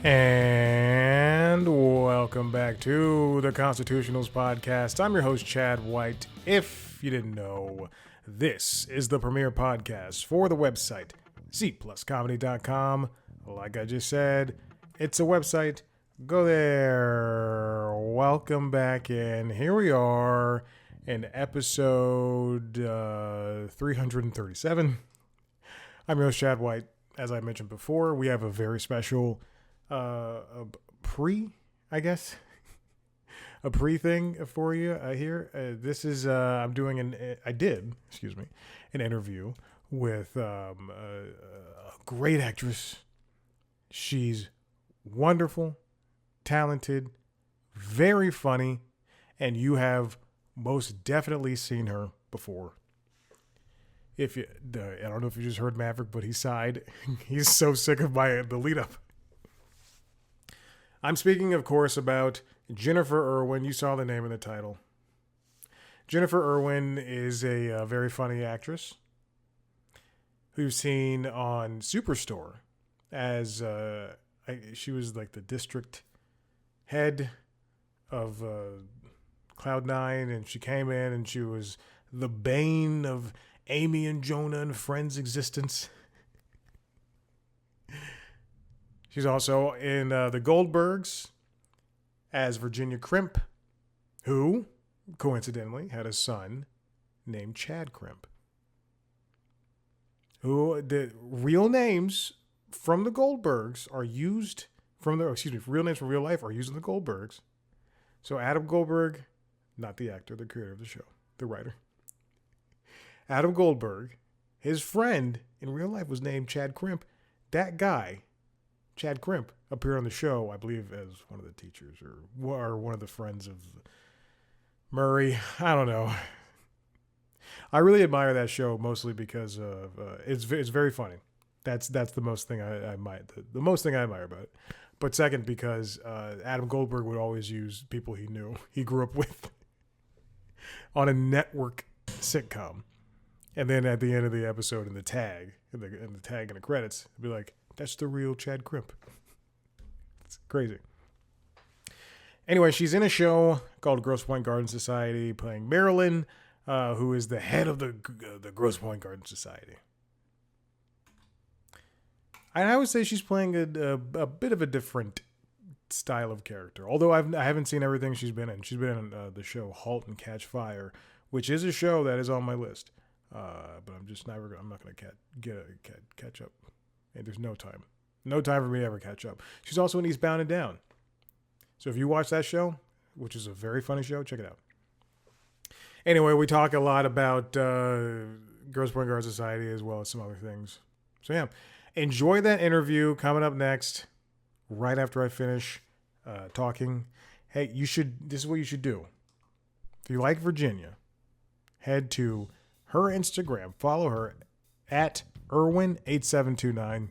And welcome back to the Constitutionals Podcast. I'm your host, Chad White. If you didn't know, this is the premier podcast for the website, cpluscomedy.com. Like I just said, it's a website. Go there. Welcome back in. Here we are in episode 337. I'm your host, Chad White. As I mentioned before, we have a very special a pre thing for you here. This is I'm doing an interview with a great actress. She's wonderful, talented, very funny, and you have most definitely seen her before. If you, I don't know if you just heard Maverick, but he sighed. He's so sick of the lead up. I'm speaking, of course, about Jennifer Irwin. You saw the name in the title. Jennifer Irwin is a very funny actress who's seen on Superstore as she was like the district head of Cloud9, and she came in and she was the bane of Amy and Jonah and Friends' existence. She's also in the Goldbergs as Virginia Crimp, who, coincidentally, had a son named Chad Crimp. Who the real names from the Goldbergs are used real names from real life are used in the Goldbergs. So Adam Goldberg, not the actor, the creator of the show, the writer. Adam Goldberg, his friend in real life was named Chad Crimp. That guy, Chad Crimp, appeared on the show, I believe, as one of the teachers or one of the friends of Murray. I don't know. I really admire that show mostly because of it's very funny. That's the most thing I admire about it. But second, because Adam Goldberg would always use people he grew up with on a network sitcom, and then at the end of the episode, in the tag in the credits, it'd be like, "That's the real Chad Crimp." It's crazy. Anyway, she's in a show called Grosse Pointe Garden Society, playing Marilyn, who is the head of the Grosse Pointe Garden Society. And I would say she's playing a bit of a different style of character. Although I haven't seen everything she's been in. She's been in the show *Halt and Catch Fire*, which is a show that is on my list. But I'm not going to catch up. And there's no time for me to ever catch up. She's also in *Eastbound and Down*. So if you watch that show, which is a very funny show, check it out. Anyway, we talk a lot about Grosse Pointe Garden Society as well as some other things. So yeah. Enjoy that interview coming up next, right after I finish talking. Hey, this is what you should do. If you like Virginia, head to her Instagram. Follow her at Irwin8729.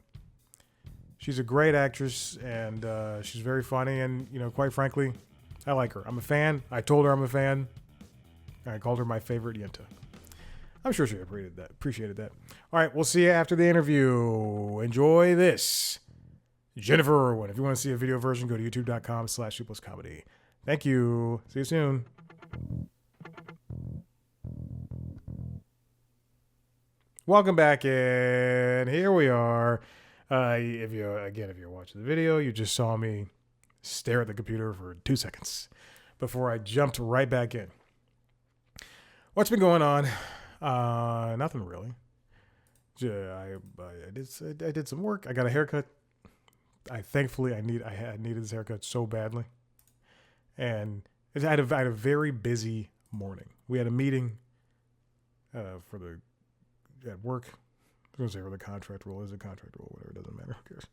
She's a great actress, and she's very funny, and, quite frankly, I like her. I'm a fan. I told her I'm a fan. I called her my favorite Yenta. I'm sure she appreciated that. All right, we'll see you after the interview. Enjoy this. Jennifer Irwin. If you want to see a video version, go to youtube.com/cpluscomedy. Thank you. See you soon. Welcome back in. Here we are. If you're watching the video, you just saw me stare at the computer for 2 seconds before I jumped right back in. What's been going on? Nothing really. I did some work. I got a haircut. I needed this haircut so badly, and I had a very busy morning. We had a meeting at work. I was going to say for the contract role. Is a contract role, whatever, it doesn't matter. Who cares?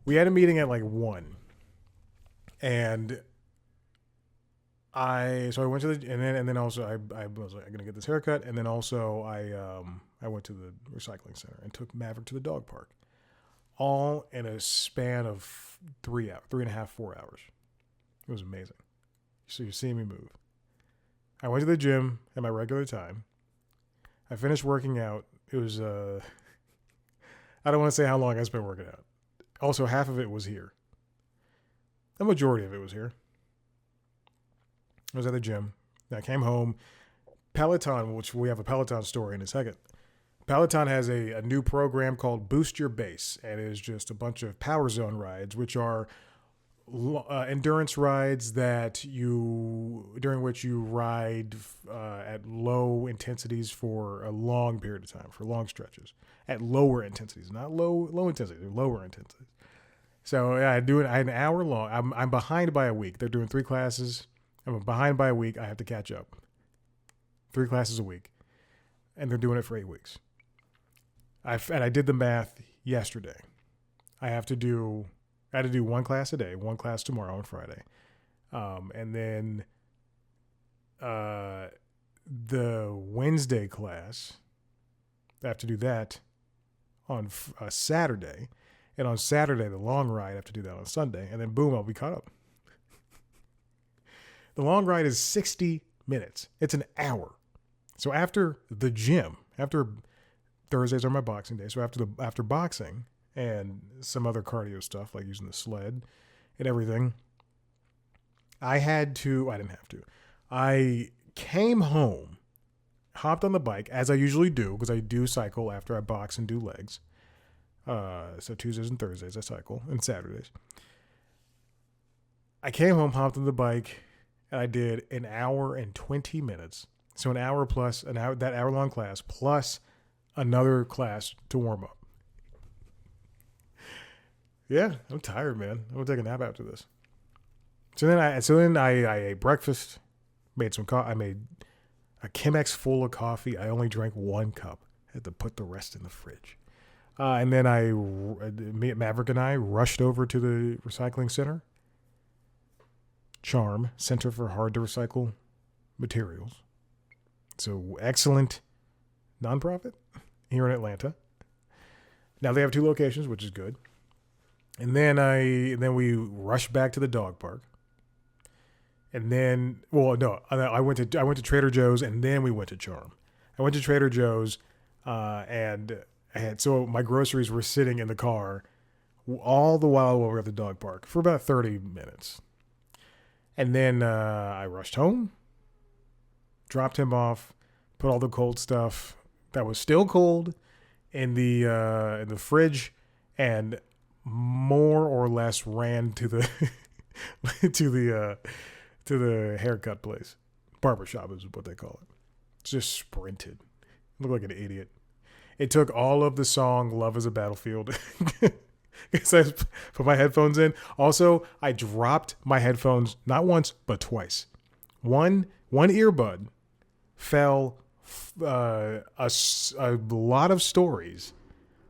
We had a meeting at like 1, and I went to and then also I was like, I'm gonna get this haircut, and then also I went to the recycling center and took Maverick to the dog park, all in a span of 3.5, 4 hours. It was amazing. So you're seeing me move. I went to the gym at my regular time. I finished working out. It was I don't want to say how long I spent working out. Also, half of it was here. The majority of it was here. I was at the gym. I came home. Peloton, which we have a Peloton story in a second. Peloton has a new program called Boost Your Base, and it is just a bunch of power zone rides, which are endurance rides during which you ride at low intensities for a long period of time, for long stretches, at lower intensities, not low intensity, lower intensities. So yeah, I an hour long. I'm behind by a week. They're doing 3 classes. I'm behind by a week. I have to catch up. 3 classes a week, and they're doing it for 8 weeks. I did the math yesterday. I had to do 1 class a day, 1 class tomorrow and Friday. And then the Wednesday class, I have to do that on Saturday. And on Saturday, the long ride, I have to do that on Sunday. And then boom, I'll be caught up. The long ride is 60 minutes. It's an hour. So after the gym, after Thursdays are my boxing day. So after boxing and some other cardio stuff like using the sled and everything, I came home, hopped on the bike as I usually do because I do cycle after I box and do legs. So Tuesdays and Thursdays I cycle, and Saturdays. I came home, hopped on the bike, and I did an hour and 20 minutes. So an hour plus that hour long class plus another class to warm up. Yeah, I'm tired, man. I'm gonna take a nap after this. So then I ate breakfast, made some coffee. I made a Chemex full of coffee. I only drank 1 cup. I had to put the rest in the fridge. And then Maverick and I rushed over to the recycling center. CHARM, Center for Hard to Recycle Materials. So excellent nonprofit here in Atlanta. Now they have 2 locations, which is good. And then we rushed back to the dog park. And then, I went to Trader Joe's, and then we went to CHARM. I went to Trader Joe's, and so my groceries were sitting in the car all the while we were at the dog park for about 30 minutes. And then I rushed home, dropped him off, put all the cold stuff that was still cold in the fridge, and more or less ran to the to the haircut place. Barbershop is what they call it. Just sprinted. Looked like an idiot. It took all of the song Love is a Battlefield. Because I put my headphones in. Also, I dropped my headphones not once, but twice. One earbud fell a lot of stories.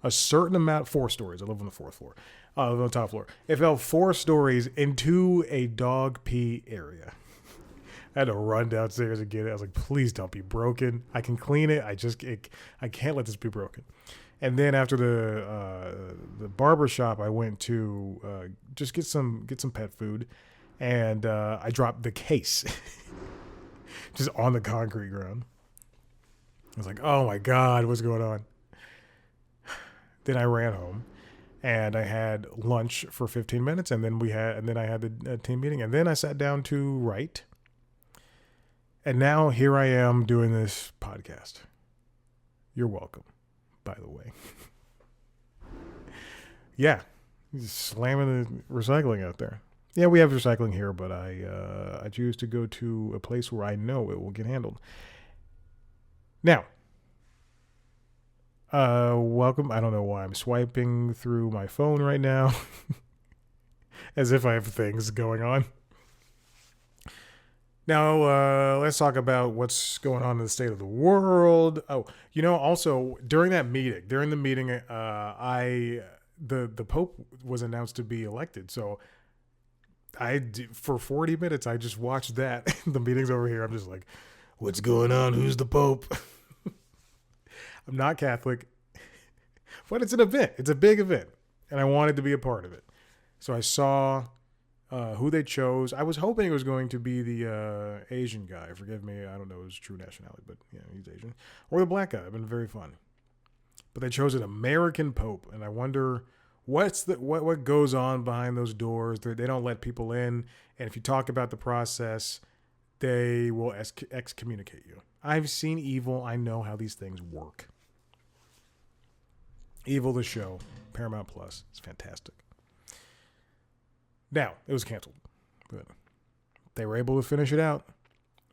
A certain amount, 4 stories. I live on the 4th floor. I live on the top floor. It fell 4 stories into a dog pee area. I had to run downstairs and get it. I was like, please don't be broken. I can clean it. I can't let this be broken. And then after the barber shop, I went to just get some pet food, and I dropped the case just on the concrete ground. I was like, oh my God, what's going on? Then I ran home, and I had lunch for 15 minutes, and then I had the team meeting, and then I sat down to write. And now here I am doing this podcast. You're welcome, by the way. Yeah, just slamming the recycling out there. Yeah, we have recycling here, but I choose to go to a place where I know it will get handled. Now, welcome. I don't know why I'm swiping through my phone right now, as if I have things going on. Now, let's talk about what's going on in the state of the world. Oh, also during the meeting, the Pope was announced to be elected. So for 40 minutes, I just watched that. The meeting's over here. I'm just like, what's going on? Who's the Pope? I'm not Catholic, but it's an event. It's a big event, and I wanted to be a part of it. So I saw who they chose. I was hoping it was going to be the Asian guy. Forgive me, I don't know his true nationality, but he's Asian. Or the black guy. It'd been very fun. But they chose an American Pope, and I wonder what goes on behind those doors. They don't let people in, and if you talk about the process, they will excommunicate you. I've seen Evil. I know how these things work. Evil, the show, Paramount Plus. It's fantastic. Now, it was canceled, but they were able to finish it out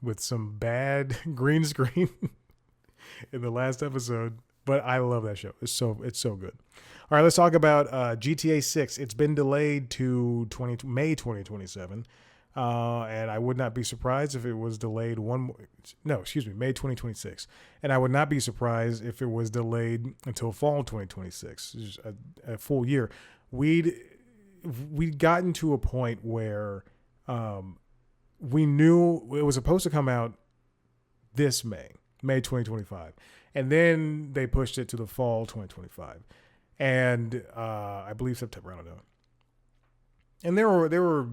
with some bad green screen in the last episode. But I love that show. It's so good. All right, let's talk about GTA 6. It's been delayed to May 2027. And I would not be surprised if it was delayed May 2026. And I would not be surprised if it was delayed until fall 2026, a full year. We'd gotten to a point where we knew it was supposed to come out this May 2025. And then they pushed it to the fall 2025. And I believe September, I don't know. And there were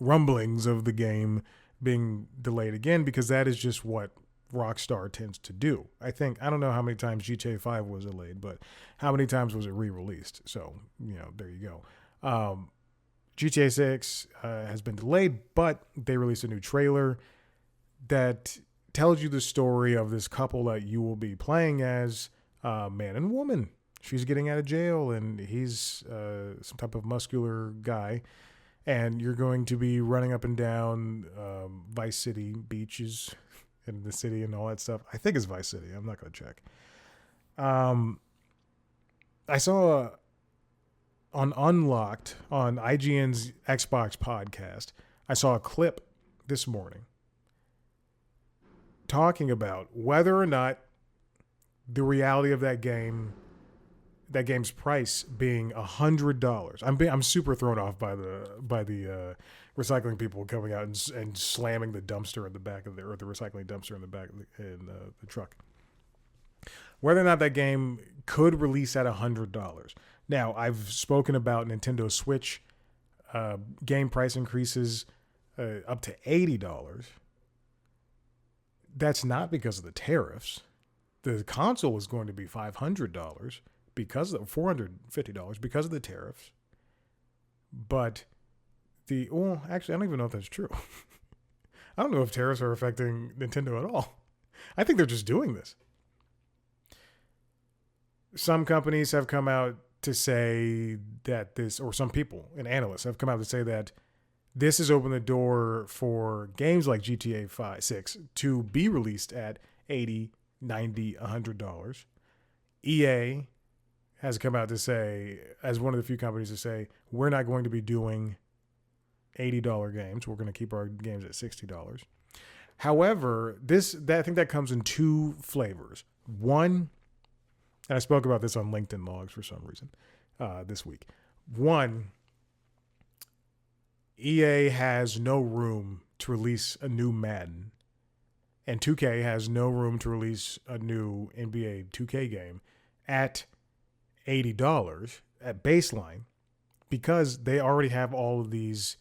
rumblings of the game being delayed again, because that is just what Rockstar tends to do. I don't know how many times GTA 5 was delayed, but how many times was it re-released? So, there you go. GTA 6 has been delayed, but they released a new trailer that tells you the story of this couple that you will be playing as, man and woman. She's getting out of jail, and he's some type of muscular guy. And you're going to be running up and down Vice City beaches in the city and all that stuff. I think it's Vice City. I'm not going to check. I saw on Unlocked, on IGN's Xbox podcast, I saw a clip this morning talking about whether or not the reality of that game's price being $100. I'm super thrown off by the recycling people coming out and slamming the dumpster in the back of the recycling dumpster in the back of the truck. Whether or not that game could release at $100. Now, I've spoken about Nintendo Switch game price increases up to $80. That's not because of the tariffs. The console is going to be $500 because of $450 because of the tariffs. But actually, I don't even know if that's true. I don't know if tariffs are affecting Nintendo at all. I think they're just doing this. Some companies have come out to say that or some people and analysts have come out to say that this has opened the door for games like GTA 6 to be released at $80, $90, $100. EA has come out to say, as one of the few companies to say, we're not going to be doing $80 games. We're going to keep our games at $60. However, I think that comes in two flavors. One, and I spoke about this on LinkedIn Logs for some reason this week. One, EA has no room to release a new Madden, and 2K has no room to release a new NBA 2K game at $80 at baseline, because they already have all of these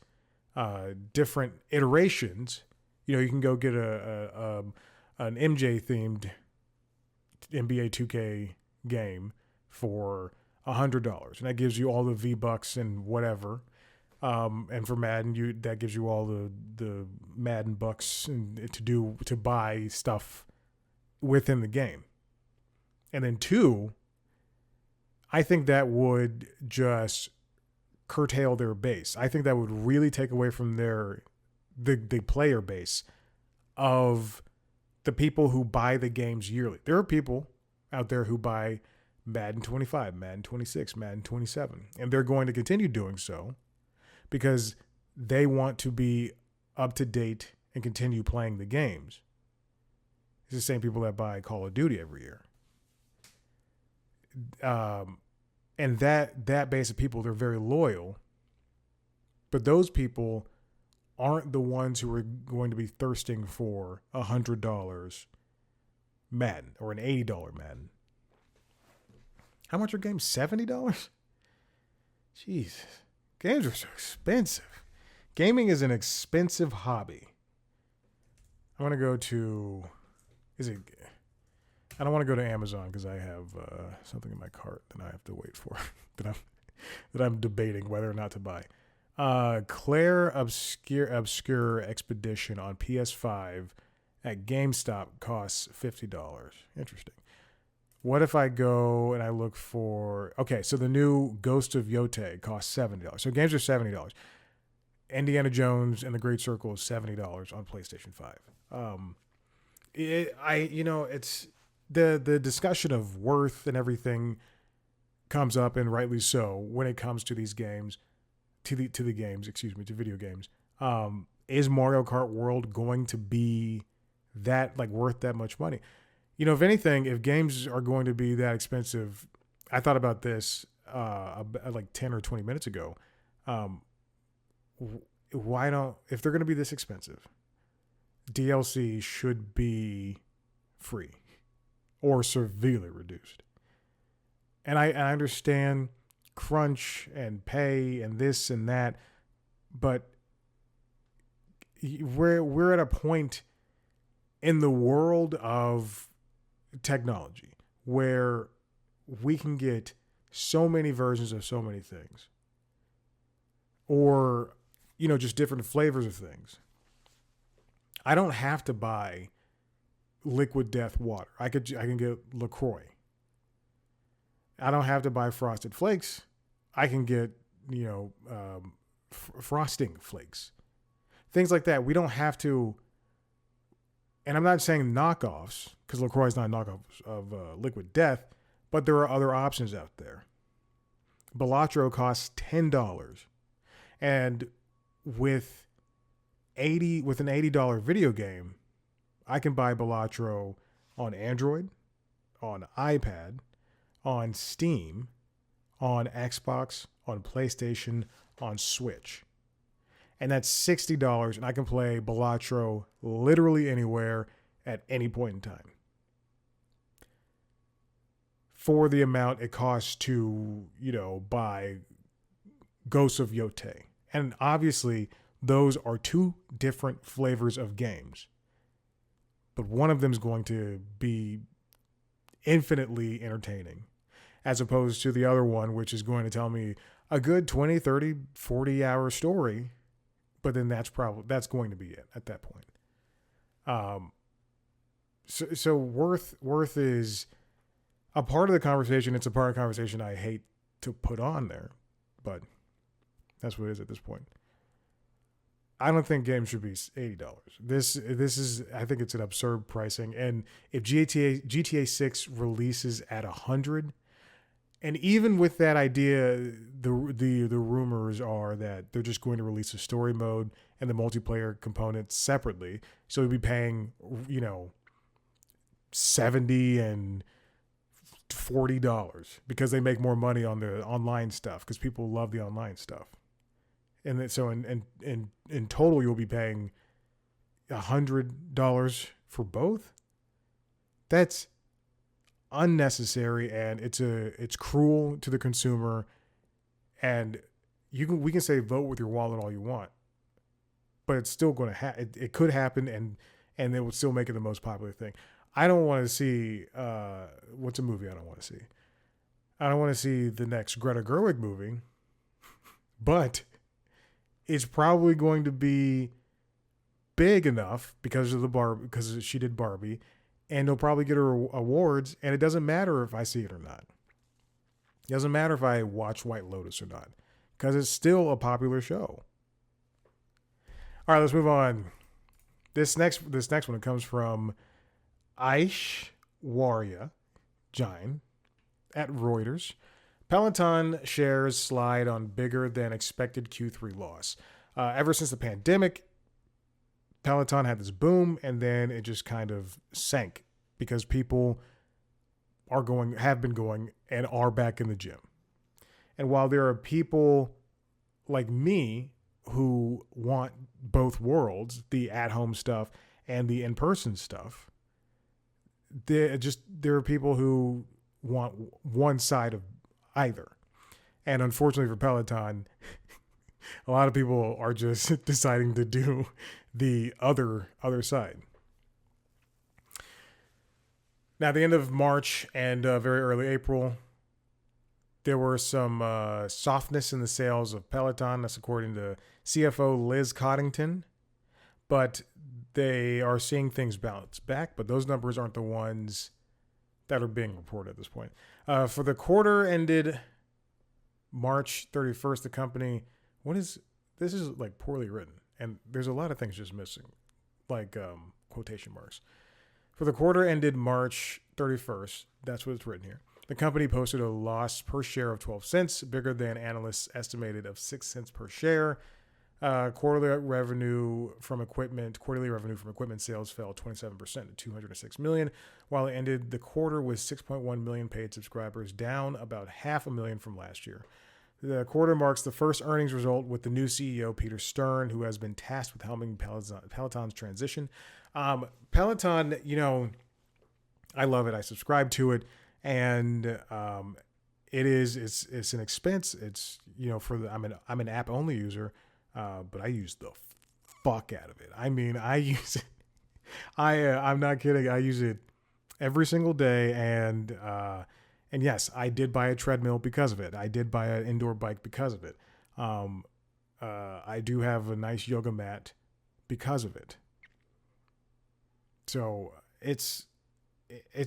different iterations. You can go get an MJ themed NBA 2K game for $100, and that gives you all the V-Bucks and whatever. And for Madden, that gives you all the Madden bucks to buy stuff within the game. And then two, I think that would just curtail their base. I think that would really take away from the player base of the people who buy the games yearly. There are people out there who buy Madden 25, Madden 26, Madden 27, and they're going to continue doing so because they want to be up to date and continue playing the games. It's the same people that buy Call of Duty every year. And that base of people, they're very loyal. But those people aren't the ones who are going to be thirsting for $100 Madden or an $80 Madden. How much are games? $70? Jesus. Games are so expensive. Gaming is an expensive hobby. I'm going to go to... I don't want to go to Amazon because I have something in my cart that I have to wait for that I'm debating whether or not to buy. Claire Obscure Expedition on PS5 at GameStop costs $50. Interesting. What if I go and I look for... Okay, so the new Ghost of Yote costs $70. So games are $70. Indiana Jones and the Great Circle is $70 on PlayStation 5. It's the discussion of worth and everything comes up, and rightly so, when it comes to these games, to video games. Is Mario Kart World going to be that worth that much money? If anything, if games are going to be that expensive, I thought about this like 10 or 20 minutes ago. Why don't, if they're going to be this expensive, DLC should be free or severely reduced. And I understand crunch and pay and this and that, but we're at a point in the world of technology where we can get so many versions of so many things, or just different flavors of things. I don't have to buy Liquid Death water. I can get LaCroix. I don't have to buy Frosted Flakes. I can get frosting flakes, things like that. We don't have to. And I'm not saying knockoffs, because LaCroix is not a knockoff of Liquid Death, but there are other options out there. Balatro costs $10, and with an $80 video game, I can buy Balatro on Android, on iPad, on Steam, on Xbox, on PlayStation, on Switch. And that's $60, and I can play Balatro literally anywhere at any point in time for the amount it costs to, buy Ghosts of Yote. And obviously, those are two different flavors of games. But one of them is going to be infinitely entertaining, as opposed to the other one, which is going to tell me a good 20, 30, 40-hour story. But then that's going to be it at that point. So worth is a part of the conversation. It's a part of the conversation I hate to put on there, but that's what it is at this point. I don't think games should be $80. This is, I think it's an absurd pricing. And if GTA 6 releases at $100, and even with that idea, the rumors are that they're just going to release a story mode and the multiplayer components separately. So you'll be paying, $70 and $40 because they make more money on the online stuff, because people love the online stuff. And so in total, you'll be paying $100 for both. That's unnecessary, and it's cruel to the consumer. And we can say vote with your wallet all you want, but it's still going to happen. It could happen, and it will still make it the most popular thing. I don't want to see what's a movie I don't want to see. I don't want to see the next Greta Gerwig movie, but it's probably going to be big enough because she did Barbie. And they'll probably get her awards, and it doesn't matter if I see it or not. It doesn't matter if I watch White Lotus or not, because it's still a popular show. All right, let's move on. This next one, it comes from Aishwarya Jain at Reuters. Peloton shares slide on bigger than expected Q3 loss. Ever since the pandemic, Peloton had this boom, and then it just kind of sank because people have been going and are back in the gym. And while there are people like me who want both worlds, the at-home stuff and the in-person stuff, there are people who want one side of either. And unfortunately for Peloton, a lot of people are just deciding to do the other side. Now, at the end of March and very early April, there were some softness in the sales of Peloton. That's according to CFO Liz Coddington. But they are seeing things bounce back. But those numbers aren't the ones that are being reported at this point. For the quarter ended March 31st, the company, this is like poorly written. And there's a lot of things just missing, like quotation marks. For the quarter ended March 31st, that's what it's written here. The company posted a loss per share of 12 cents, bigger than analysts estimated of 6 cents per share. Quarterly revenue from equipment sales fell 27% to $206 million, while it ended the quarter with 6.1 million paid subscribers, down about 500,000 from last year. The quarter marks the first earnings result with the new CEO, Peter Stern, who has been tasked with helping Peloton's transition. Peloton, I love it. I subscribe to it, and it's an expense. It's I'm an app only user, but I use the fuck out of it. I mean, I use it. I'm not kidding. I use it every single day, and yes, I did buy a treadmill because of it. I did buy an indoor bike because of it. I do have a nice yoga mat because of it. So it's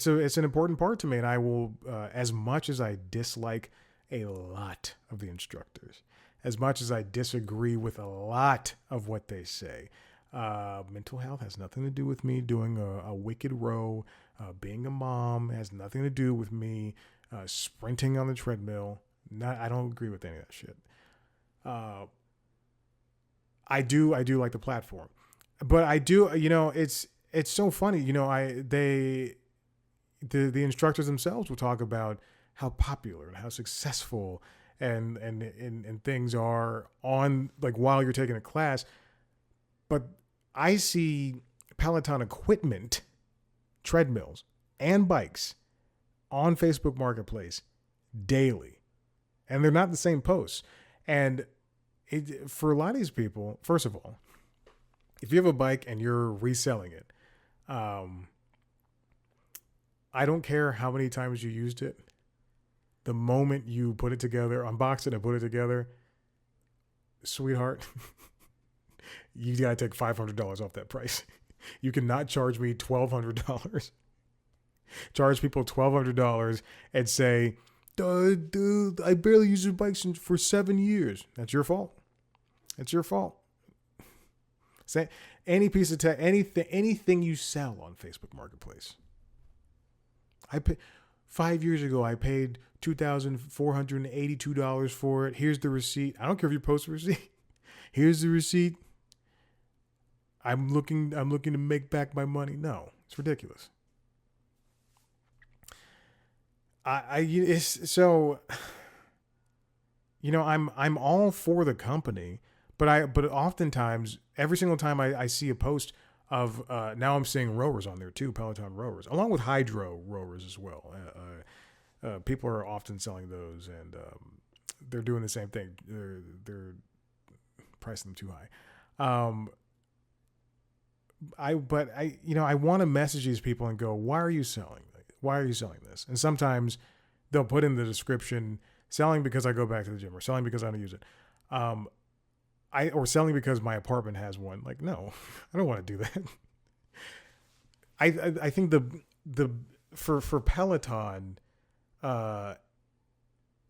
an important part to me, and I will, as much as I dislike a lot of the instructors, as much as I disagree with a lot of what they say, mental health has nothing to do with me doing a wicked row. Being a mom has nothing to do with me sprinting on the treadmill. I don't agree with any of that shit. I do like the platform, but I do, it's so funny, the instructors themselves will talk about how popular and how successful and things are on, like, while you're taking a class. But I see Peloton equipment, treadmills, and bikes on Facebook Marketplace daily, and they're not the same posts. And for a lot of these people, first of all, if you have a bike and you're reselling it, I don't care how many times you used it. The moment you put it together, unbox it and put it together, sweetheart, you got to take $500 off that price. You cannot charge me $1,200. Charge people $1,200 and say, dude, I barely used your bikes for 7 years. That's your fault. It's your fault. Say any piece of tech, anything you sell on Facebook Marketplace. 5 years ago, I paid $2,482 for it. Here's the receipt. I don't care if you post a receipt. Here's the receipt. I'm looking to make back my money. No, it's ridiculous. I'm all for the company, but oftentimes, every single time I see a post of, now I'm seeing rowers on there too, Peloton rowers, along with hydro rowers as well. People are often selling those, and they're doing the same thing. They're pricing them too high. I want to message these people and go, why are you selling? Why are you selling this? And sometimes they'll put in the description, selling because I go back to the gym, or selling because I don't use it. Or selling because my apartment has one. Like, no, I don't want to do that. I think for Peloton,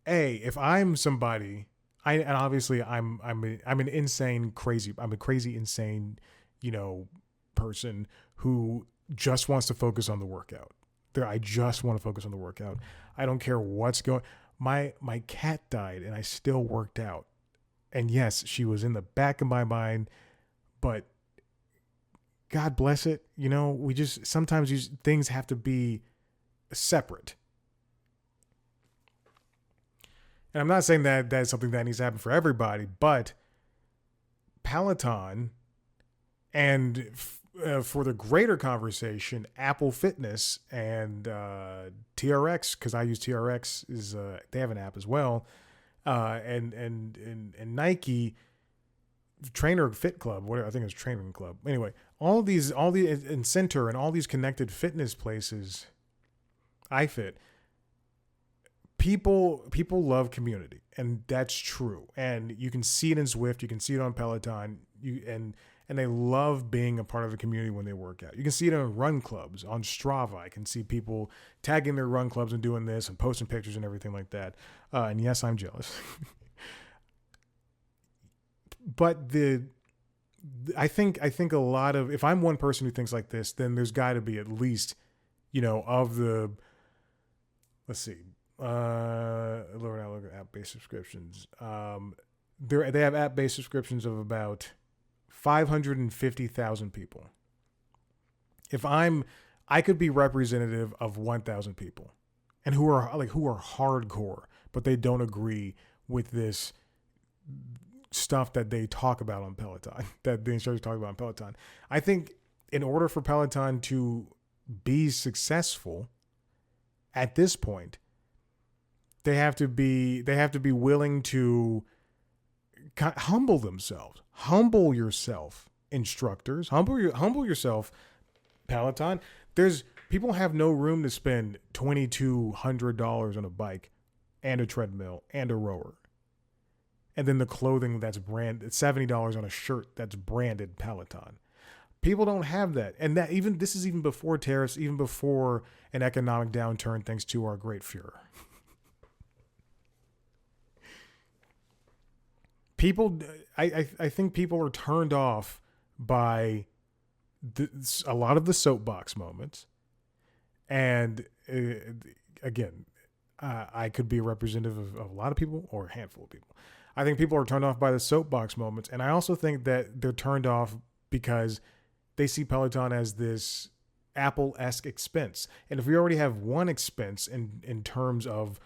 if I'm somebody, I'm a crazy insane, person who just wants to focus on the workout. I just want to focus on the workout. I don't care what's going. My cat died and I still worked out. And yes, she was in the back of my mind, but God bless it. We just, sometimes these things have to be separate. And I'm not saying that that's something that needs to happen for everybody, but Peloton and for the greater conversation, Apple Fitness and TRX, because I use TRX, they have an app as well, and Nike Trainer Fit Club, whatever, I think it's Training Club. Anyway, all the and Center and all these connected fitness places iFit, people love community, and that's true. And you can see it in Zwift, you can see it on Peloton, and they love being a part of a community when they work out. You can see it in run clubs on Strava. I can see people tagging their run clubs and doing this and posting pictures and everything like that. And yes, I'm jealous. But I think a lot of, if I'm one person who thinks like this, then there's got to be at least, of the, let's see, look at app-based subscriptions. They have app-based subscriptions of about 550,000 people. I could be representative of 1,000 people, and who are hardcore, but they don't agree with this stuff that they talk about on Peloton, that the instructors talk about on Peloton. I think in order for Peloton to be successful at this point, they have to be willing to humble themselves. Humble yourself, instructors. Humble yourself, Peloton. People have no room to spend $2,200 on a bike and a treadmill and a rower. And then the clothing that's branded, $70 on a shirt that's branded Peloton. People don't have that. And this is even before tariffs, even before an economic downturn, thanks to our great Führer. I think people are turned off by a lot of the soapbox moments. And again, I could be a representative of a lot of people or a handful of people. I think people are turned off by the soapbox moments. And I also think that they're turned off because they see Peloton as this Apple-esque expense. And if we already have one expense in terms of,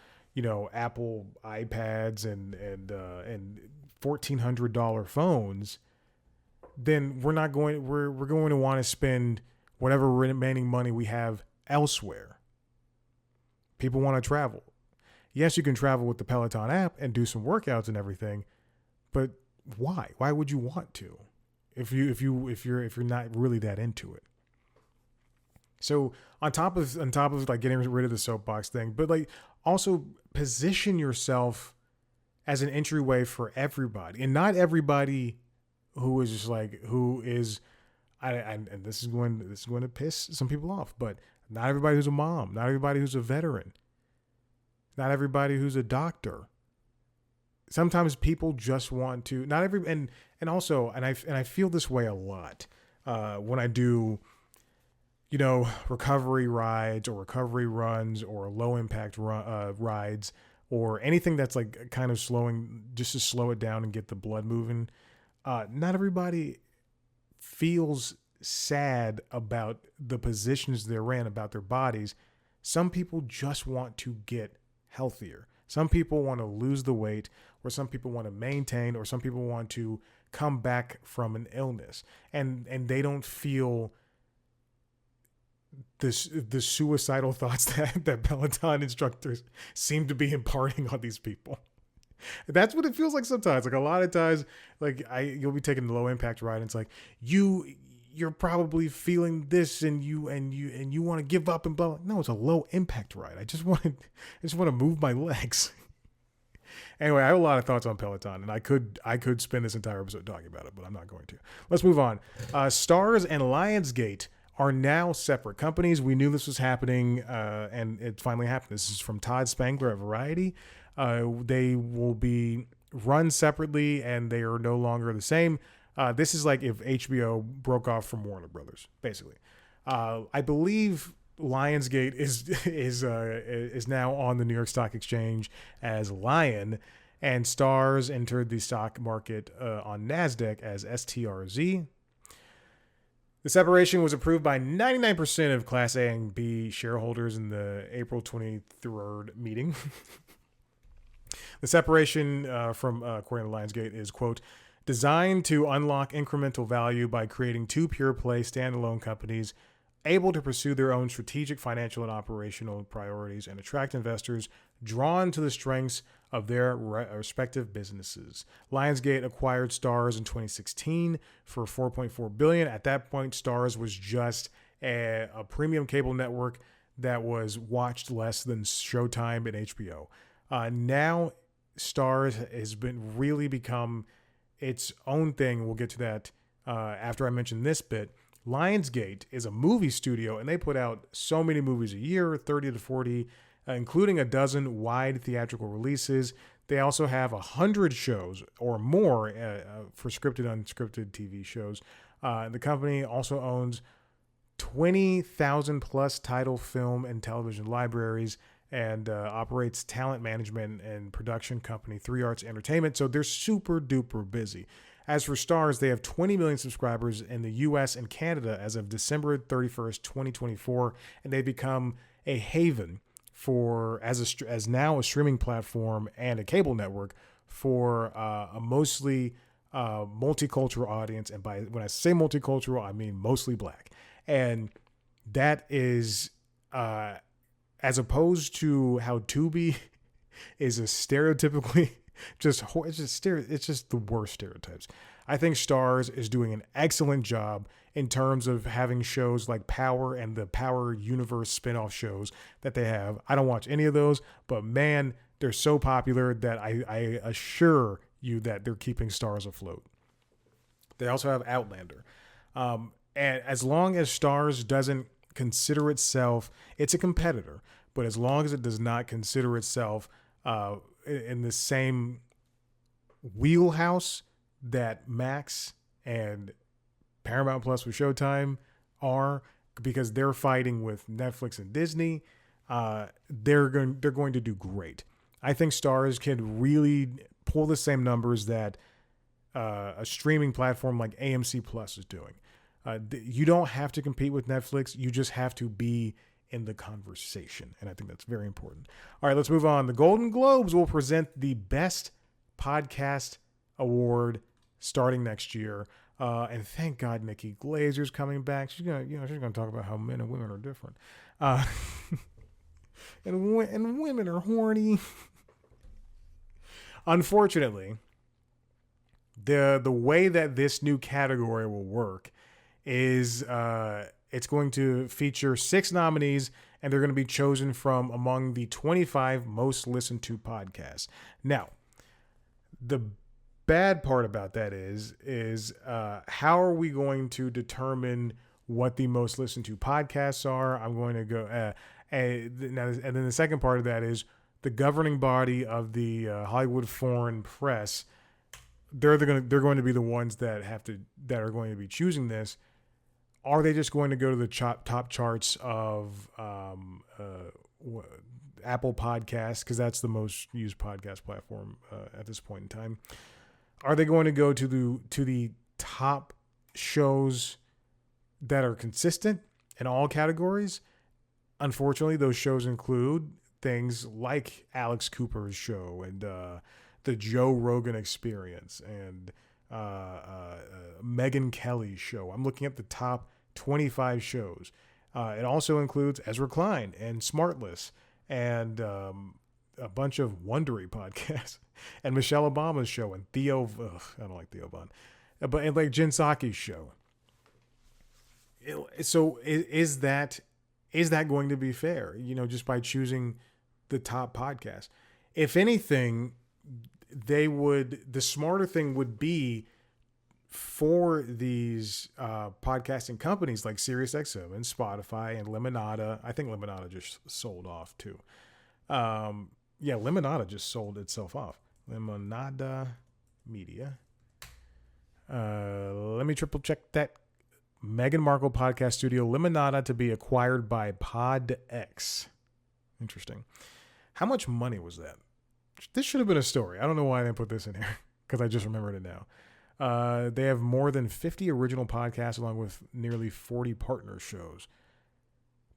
Apple iPads and $1,400 phones, then we're going to want to spend whatever remaining money we have elsewhere. People want to travel. Yes, you can travel with the Peloton app and do some workouts and everything, but why? Why would you want to if you're not really that into it? So on top of like getting rid of the soapbox thing, but like also position yourself as an entryway for everybody, and not everybody who is just like, and this is going to piss some people off, but not everybody who's a mom, not everybody who's a veteran, not everybody who's a doctor. Sometimes people just want to, and I feel this way a lot when I do, recovery rides or recovery runs or low impact rides or anything that's like kind of just to slow it down and get the blood moving. Not everybody feels sad about the positions they're in, about their bodies. Some people just want to get healthier. Some people want to lose the weight, or some people want to maintain, or some people want to come back from an illness, and they don't feel the suicidal thoughts that Peloton instructors seem to be imparting on these people. That's what it feels like sometimes. Like a lot of times, like you'll be taking the low impact ride, and it's like you're probably feeling this, and you want to give up and blah. No, it's a low impact ride. I just want to move my legs. Anyway, I have a lot of thoughts on Peloton, and I could spend this entire episode talking about it, but I'm not going to. Let's move on. Stars and Lionsgate are now separate companies. We knew this was happening, and it finally happened. This is from Todd Spangler at Variety. They will be run separately, and they are no longer the same. This is like if HBO broke off from Warner Brothers, basically. I believe Lionsgate is now on the New York Stock Exchange as Lion, and Stars entered the stock market on NASDAQ as STRZ. The separation was approved by 99% of Class A and B shareholders in the April 23rd meeting. The separation according to Lionsgate, is, quote, designed to unlock incremental value by creating two pure-play standalone companies able to pursue their own strategic, financial, and operational priorities and attract investors drawn to the strengths of their respective businesses. Lionsgate acquired Starz in 2016 for $4.4 billion. At that point, Starz was just a premium cable network that was watched less than Showtime and HBO. Now, Stars has been really become its own thing. We'll get to that after I mention this bit. Lionsgate is a movie studio, and they put out so many movies a year, 30 to 40, including a dozen wide theatrical releases. They also have 100 shows or more for scripted, unscripted TV shows. The company also owns 20,000 plus title film and television libraries and operates talent management and production company 3 Arts Entertainment. So they're super duper busy. As for Stars, they have 20 million subscribers in the US and Canada as of December 31st, 2024, and they've become a haven for as now a streaming platform and a cable network for a mostly multicultural audience. And when I say multicultural, I mean mostly Black. And that is as opposed to how Tubi is a stereotypically it's just the worst stereotypes. I think Stars is doing an excellent job in terms of having shows like Power and the Power Universe spinoff shows that they have. I don't watch any of those, but man, they're so popular that I assure you that they're keeping Stars afloat. They also have Outlander. And as long as Stars doesn't consider itself, it's a competitor, but as long as it does not consider itself in the same wheelhouse that Max and Paramount Plus with Showtime are, because they're fighting with Netflix and Disney, they're going to do great. I think Stars can really pull the same numbers that a streaming platform like AMC Plus is doing. You don't have to compete with Netflix. You just have to be in the conversation. And I think that's very important. All right, let's move on. The Golden Globes will present the Best Podcast Award starting next year. And thank God Nikki Glazer's coming back. She's gonna talk about how men and women are different. And women are horny. Unfortunately, the way that this new category will work is it's going to feature 6 nominees, and they're going to be chosen from among the 25 most listened to podcasts. Now, the bad part about that is how are we going to determine what the most listened to podcasts are? I'm going to go, and then the second part of that is the governing body of the Hollywood Foreign Press. They're going to be the ones that are going to be choosing this. Are they just going to go to the top charts of Apple Podcasts, because that's the most used podcast platform at this point in time? Are they going to go to the top shows that are consistent in all categories? Unfortunately, those shows include things like Alex Cooper's show and the Joe Rogan Experience and Megyn Kelly's show. I'm looking at the top 25 shows. It also includes Ezra Klein and Smartless and a bunch of Wondery podcasts and Michelle Obama's show and Theo. I don't like Theo Von, but like Jen Psaki's show. So is that going to be fair? Just by choosing the top podcast. If anything, the smarter thing would be for these podcasting companies like SiriusXM and Spotify and Lemonada. I think Lemonada just sold off too. Lemonada just sold itself off. Lemonada Media. Let me triple check that. Meghan Markle podcast studio, Lemonada, to be acquired by PodX. Interesting. How much money was that? This should have been a story. I don't know why I didn't put this in here, because I just remembered it now. They have more than 50 original podcasts along with nearly 40 partner shows.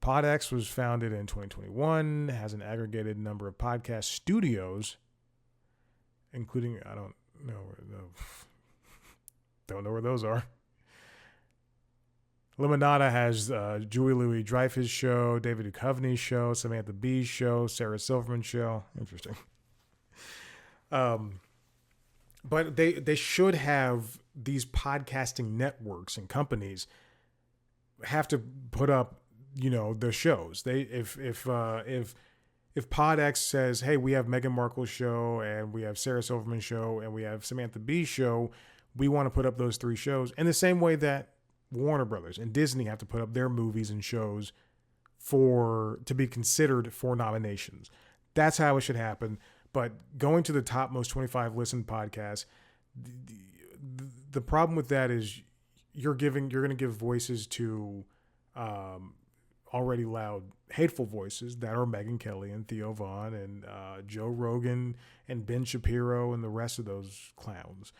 PodX was founded in 2021, has an aggregated number of podcast studios, including, I don't know where those are. Lemonada has Julie Louis-Dreyfus show, David Duchovny's show, Samantha Bee's show, Sarah Silverman's show. Interesting. But they should have, these podcasting networks and companies have to put up the shows. If Pod X says, hey, we have Meghan Markle's show and we have Sarah Silverman's show and we have Samantha Bee's show, we want to put up those 3 shows in the same way that Warner Brothers and Disney have to put up their movies and shows to be considered for nominations. That's how it should happen. But going to the top most 25 listened podcasts, the problem with that is you're going to give voices to already loud, hateful voices that are Megyn Kelly and Theo Vaughn and Joe Rogan and Ben Shapiro and the rest of those clowns.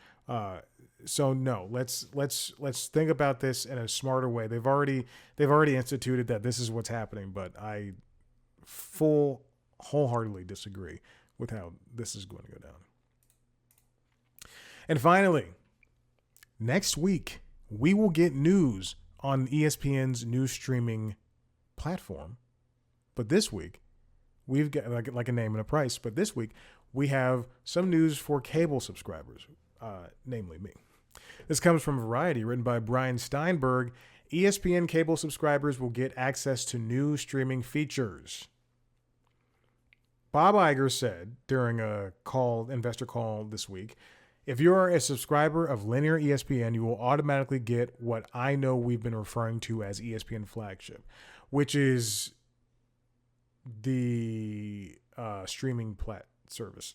So no, let's think about this in a smarter way. They've already instituted that this is what's happening, but I wholeheartedly disagree with how this is going to go down. And finally, next week we will get news on ESPN's new streaming platform. But this week, we've got like a name and a price. But this week, we have some news for cable subscribers, namely me. This comes from Variety, written by Brian Steinberg. ESPN cable subscribers will get access to new streaming features. Bob Iger said during a investor call this week, if you are a subscriber of linear ESPN, you will automatically get what I know we've been referring to as ESPN Flagship, which is the streaming service.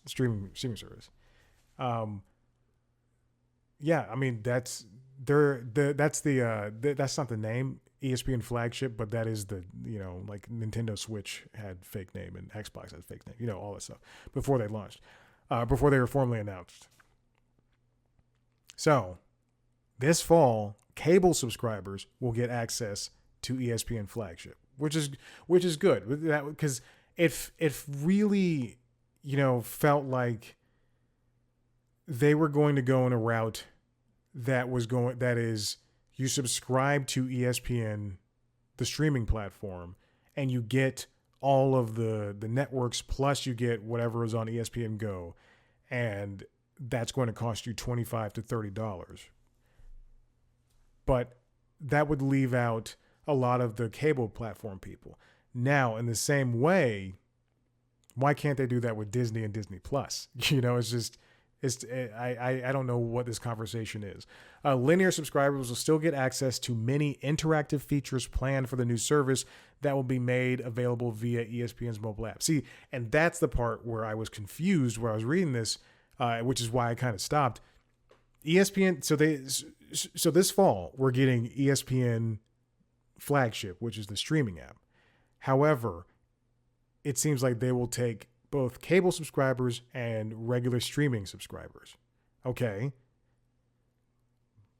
Yeah, I mean that's that's not the name ESPN Flagship, but that is the like Nintendo Switch had fake name and Xbox had fake name, all that stuff before they launched, before they were formally announced. So this fall, cable subscribers will get access to ESPN Flagship, which is good, because it really felt like they were going to go in a route that is you subscribe to ESPN, the streaming platform, and you get all of the networks, plus you get whatever is on ESPN Go, and that's going to cost you $25 to $30. But that would leave out a lot of the cable platform people. Now, in the same way, why can't they do that with Disney and Disney Plus? I don't know what this conversation is. Linear subscribers will still get access to many interactive features planned for the new service that will be made available via ESPN's mobile app. See, and that's the part where I was confused where I was reading this, which is why I kind of stopped. ESPN, so this fall we're getting ESPN Flagship, which is the streaming app. However, it seems like they will take both cable subscribers and regular streaming subscribers. Okay.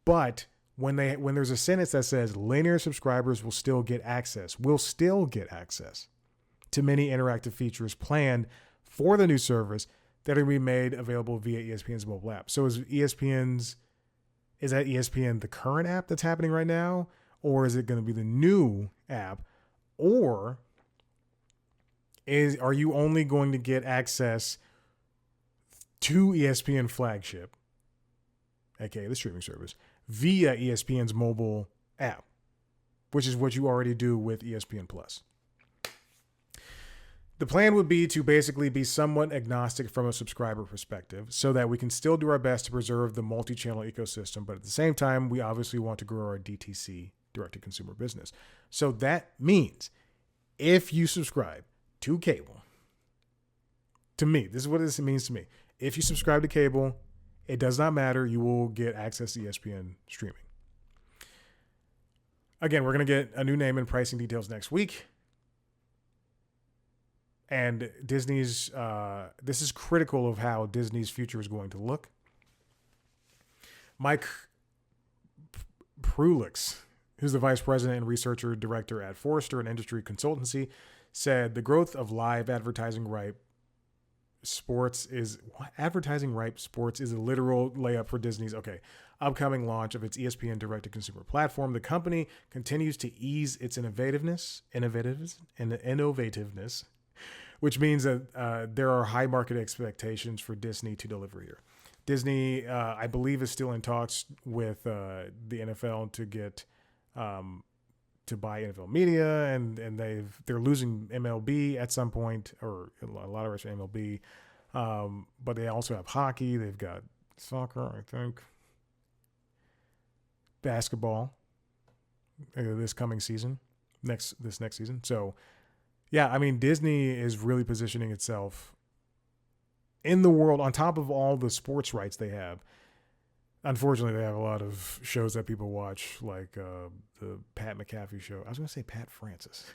But when there's a sentence that says linear subscribers will still get access to many interactive features planned for the new service that are going to be made available via ESPN's mobile app. So is that ESPN the current app that's happening right now? Or is it going to be the new app? Or are you only going to get access to ESPN Flagship, aka the streaming service, via ESPN's mobile app, which is what you already do with ESPN Plus? The plan would be to basically be somewhat agnostic from a subscriber perspective so that we can still do our best to preserve the multi-channel ecosystem, but at the same time, we obviously want to grow our DTC, direct-to-consumer business. So that means if you subscribe to cable, to me, this is what this means to me. If you subscribe to cable, it does not matter. You will get access to ESPN streaming. Again, we're going to get a new name and pricing details next week. And Disney's, this is critical of how Disney's future is going to look. Mike Prulix, who's the vice president and researcher director at Forrester, an industry consultancy, said the growth of live advertising ripe sports is a literal layup for Disney's upcoming launch of its ESPN direct-to-consumer platform. The company continues to ease its innovativeness, which means that there are high market expectations for Disney to deliver here. Disney, I believe, is still in talks with the NFL to get to buy NFL media, and they're losing MLB at some point, or a lot of it's MLB. But they also have hockey. They've got soccer, I think, basketball this coming season, this next season. So, yeah, I mean, Disney is really positioning itself in the world on top of all the sports rights they have. Unfortunately, they have a lot of shows that people watch, like the Pat McAfee show. I was going to say Pat Francis.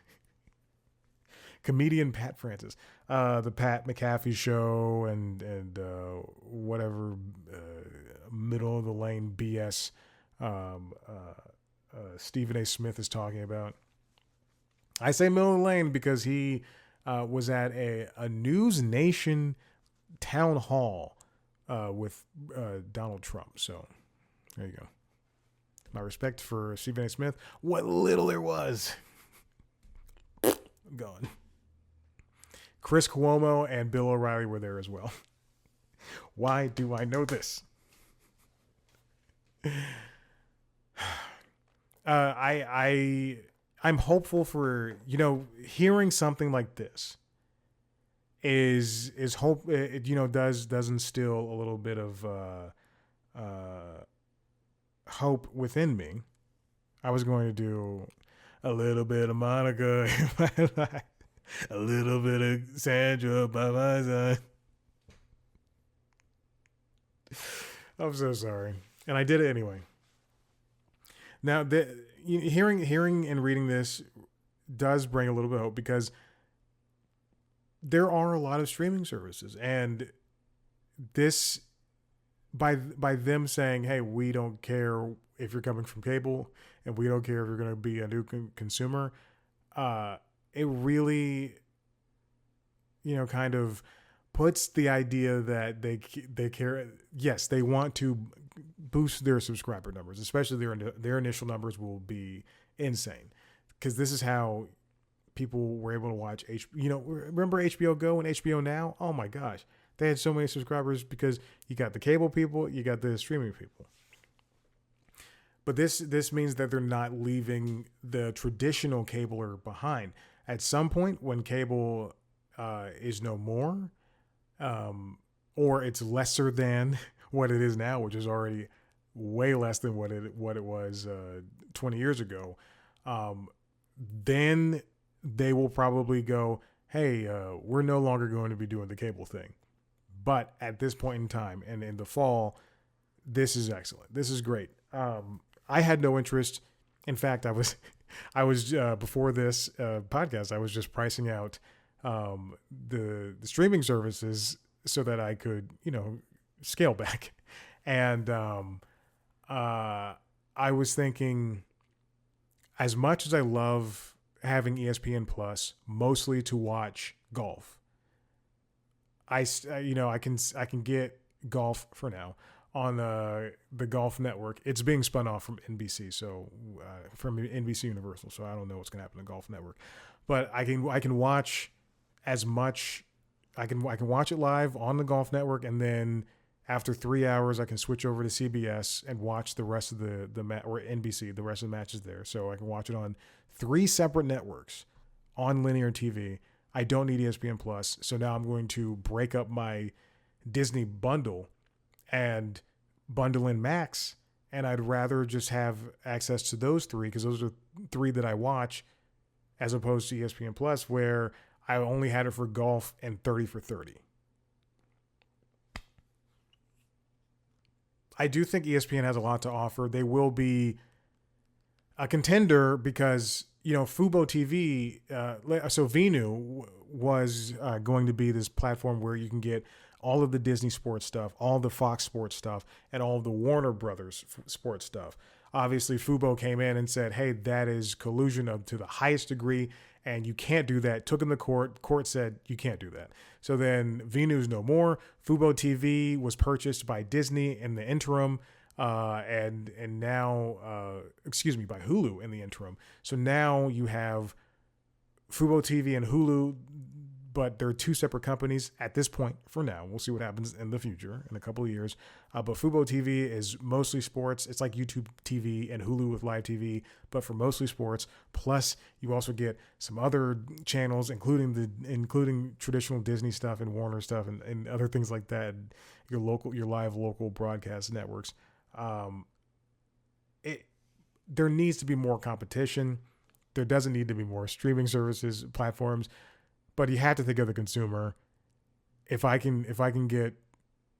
Comedian Pat Francis. The Pat McAfee show and whatever middle of the lane BS Stephen A. Smith is talking about. I say middle of the lane because he was at a News Nation town hall with Donald Trump. So there you go. My respect for Stephen A. Smith. What little there was. Gone. Chris Cuomo and Bill O'Reilly were there as well. Why do I know this? I'm hopeful for, hearing something like this is hope, does instill a little bit of hope within me. I was going to do a little bit of Monica in my life, a little bit of Sandra by my side. I'm so sorry. And I did it anyway. Now, hearing and reading this does bring a little bit of hope, because there are a lot of streaming services, and this, by them saying, hey, we don't care if you're coming from cable, and we don't care if you're going to be a new consumer, it really, kind of puts the idea that they care. Yes, they want to boost their subscriber numbers, especially their initial numbers will be insane, because this is how people were able to watch remember HBO Go and HBO Now? Oh my gosh, they had so many subscribers because you got the cable people, you got the streaming people. But this means that they're not leaving the traditional cabler behind. At some point, when cable is no more, or it's lesser than what it is now, which is already way less than what it was 20 years ago, then they will probably go, hey, we're no longer going to be doing the cable thing. But at this point in time, and in the fall, this is excellent. This is great. I had no interest. In fact, I was before this podcast, I was just pricing out the streaming services so that I could, scale back. And I was thinking, as much as I love having ESPN Plus, mostly to watch golf, I can get golf for now on the Golf Network. It's being spun off from NBC, so from NBC Universal. So I don't know what's going to happen to Golf Network, but I can watch as much. I can watch it live on the Golf Network, and then after 3 hours, I can switch over to CBS and watch the rest of the or NBC, the rest of the matches there. So I can watch it on 3 separate networks on linear TV. I don't need ESPN Plus, so now I'm going to break up my Disney bundle and bundle in Max, and I'd rather just have access to those 3, because those are 3 that I watch, as opposed to ESPN Plus, where I only had it for golf and 30 for 30. I do think ESPN has a lot to offer. They will be a contender because, Fubo TV, so Venu was going to be this platform where you can get all of the Disney sports stuff, all the Fox sports stuff, and all of the Warner Brothers sports stuff. Obviously, Fubo came in and said, hey, that is collusion to the highest degree, and you can't do that. Took him to court. Court said, you can't do that. So then Venu's no more. Fubo TV was purchased by Disney in the interim, and now, by Hulu in the interim. So now you have Fubo TV and Hulu but they're two separate companies at this point for now. We'll see what happens in the future in a couple of years. But Fubo TV is mostly sports. It's like YouTube TV and Hulu with live TV, but for mostly sports. Plus, you also get some other channels, including traditional Disney stuff and Warner stuff and other things like that. Your live local broadcast networks. There needs to be more competition. There doesn't need to be more streaming services, platforms. But you have to think of the consumer. If I can get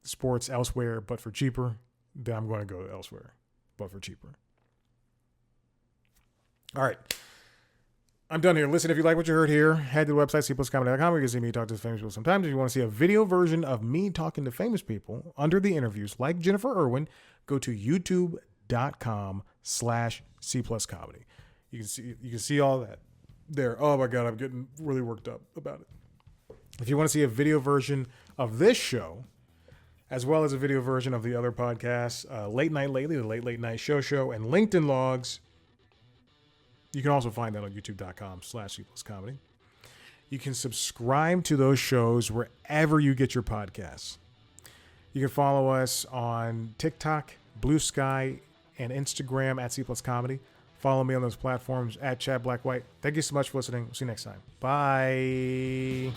sports elsewhere but for cheaper, then I'm going to go elsewhere but for cheaper. All right. I'm done here. Listen, if you like what you heard here, head to the website, cpluscomedy.com, where you can see me talk to famous people sometimes. If you want to see a video version of me talking to famous people under the interviews, like Jennifer Irwin, go to youtube.com/cpluscomedy. You can see all that there. Oh my God, I'm getting really worked up about it. If you want to see a video version of this show, as well as a video version of the other podcasts, Late Night Lately, the Late Night Show, and LinkedIn Logs, you can also find that on youtube.com/cpluscomedy. You can subscribe to those shows wherever you get your podcasts. You can follow us on TikTok, Blue Sky, and Instagram at cpluscomedy. Follow me on those platforms at Chad Blackwhite. Thank you so much for listening. See you next time. Bye.